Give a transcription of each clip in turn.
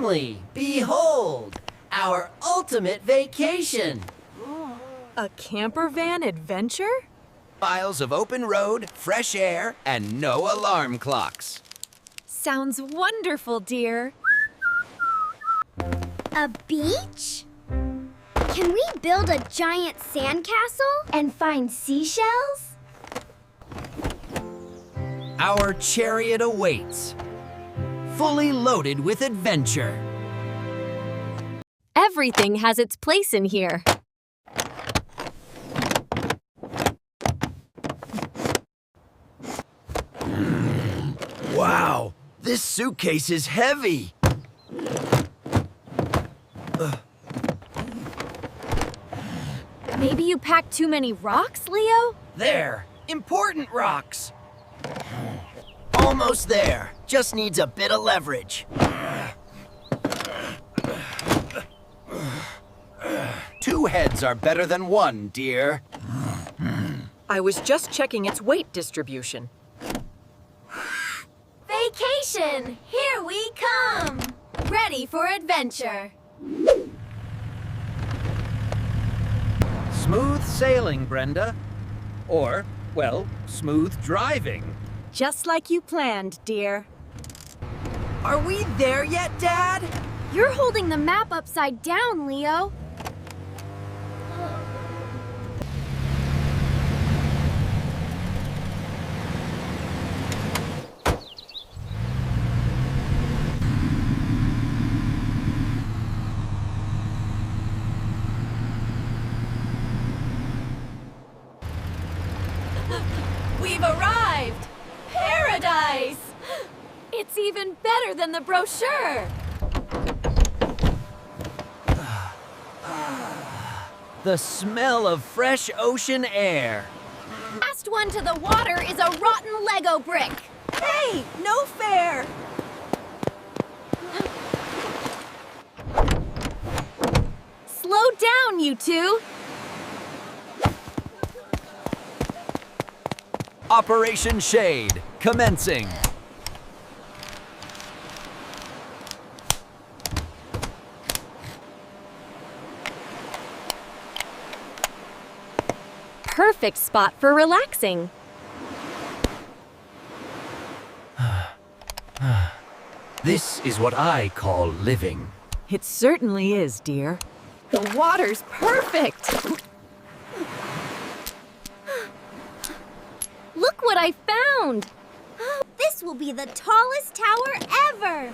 family, behold, our ultimate vacation. A camper van adventure? Miles of open road, fresh air, and no alarm clocks. Sounds wonderful, dear. A beach? Can we build a giant sandcastle and find seashells? Our chariot awaits, fully loaded with adventure. Everything has its place in here. Wow, this suitcase is heavy. Maybe you packed too many rocks, Leo? There, important rocks. Almost there, just needs a bit of leverage. Two heads are better than one, dear. I was just checking its weight distribution. Vacation! Here we come! Ready for adventure! Smooth sailing, Brenda. Or, well, smooth driving. Just like you planned, dear. Are we there yet, Dad? You're holding the map upside down, Leo. We've arrived! Paradise! It's even better than the brochure! The smell of fresh ocean air. Last one to the water is a rotten Lego brick. Hey, no fair! Slow down, you two! Operation Shade, commencing. Perfect spot for relaxing. This is what I call living. It certainly is, dear. The water's perfect! Look what I found! This will be the tallest tower ever!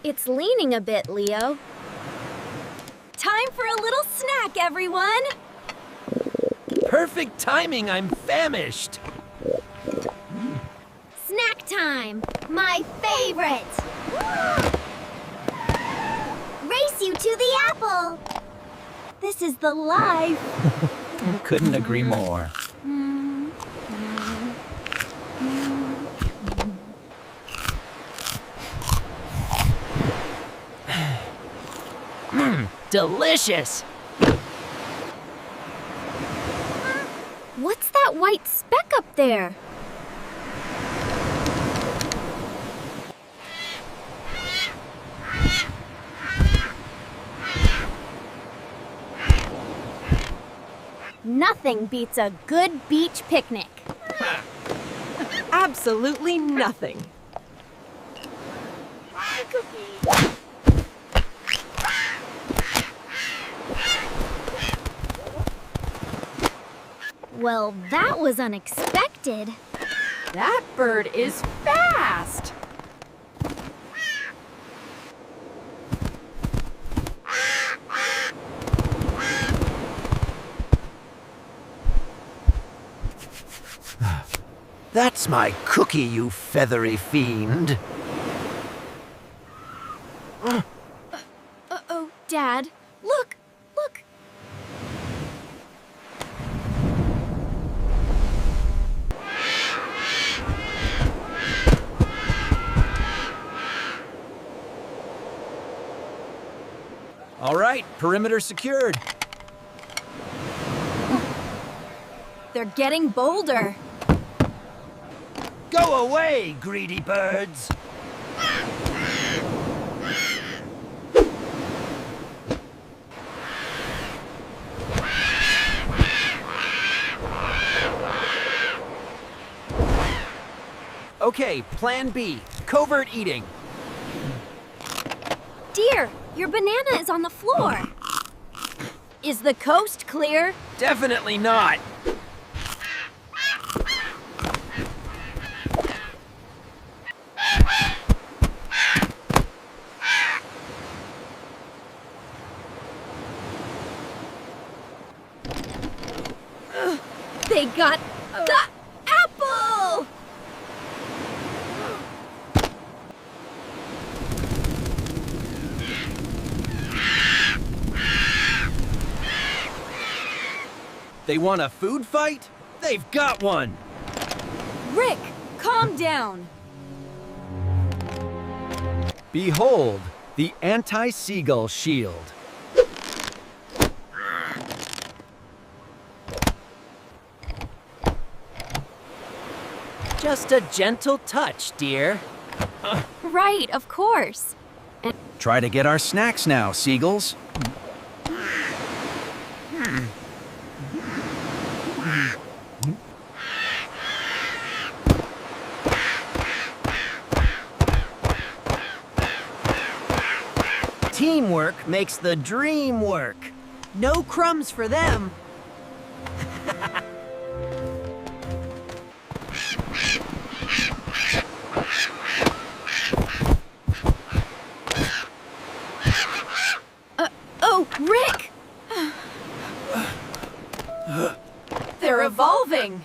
It's leaning a bit, Leo. Time for a little snack, everyone! Perfect timing, I'm famished. Snack time! My favorite! Race you to the apple! This is the life! Couldn't agree more. Delicious! What's that white speck up there? Nothing beats a good beach picnic. Absolutely nothing. Well, that was unexpected. That bird is fast! That's my cookie, you feathery fiend. Uh-oh, Dad. Look, look. All right, perimeter secured. They're getting bolder. Go away, greedy birds. Okay, plan B, covert eating. Dear, your banana is on the floor. Is the coast clear? Definitely not. They got the apple! They want a food fight? They've got one. Rick, calm down. Behold, the anti-seagull shield. Just a gentle touch, dear. Right, of course. Try to get our snacks now, seagulls. Teamwork makes the dream work. No crumbs for them. Oh, Rick! They're evolving.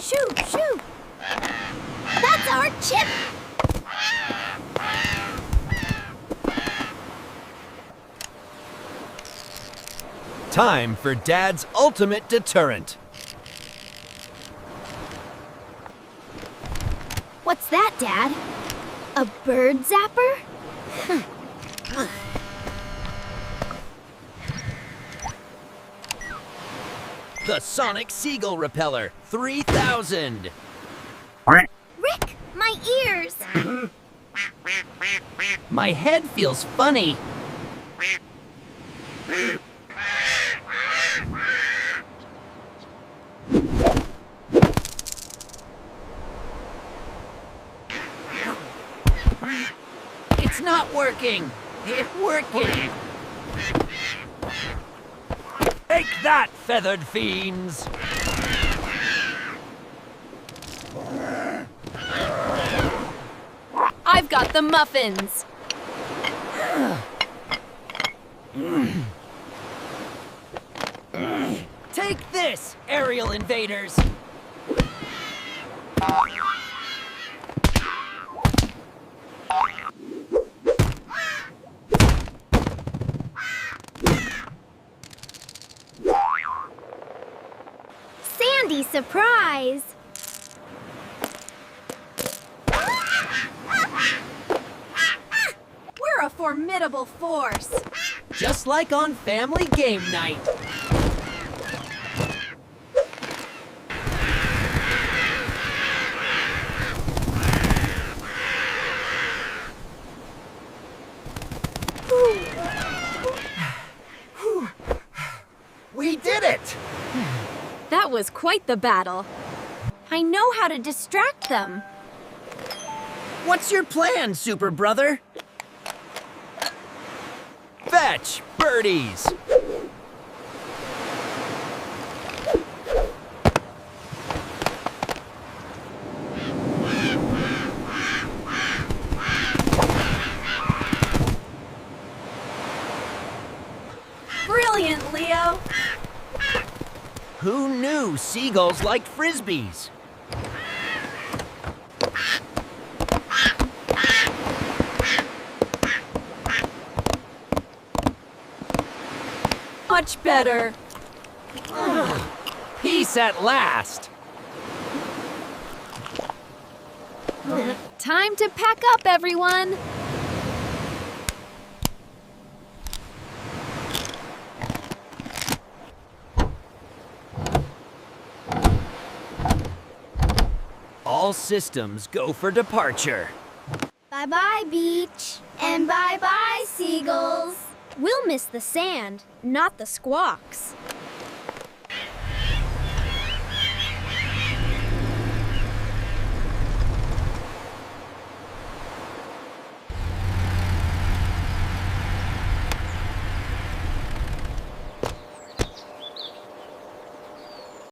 Shoo, shoo. That's our chip. Time for Dad's ultimate deterrent. What's that, Dad? A bird zapper? The Sonic Seagull Repeller 3000. Rick, my ears! My head feels funny. It's not working. It's working. Take that, feathered fiends! I've got the muffins. Take this, aerial invaders. Sandy surprise! We're a formidable force. Just like on family game night. We did it! That was quite the battle. I know how to distract them. What's your plan, Super Brother? Fetch, birdies! Brilliant, Leo. Who knew seagulls liked frisbees? Much better. Peace at last! Time to pack up, everyone. All systems go for departure. Bye-bye, beach. And bye-bye, seagulls. We'll miss the sand, not the squawks.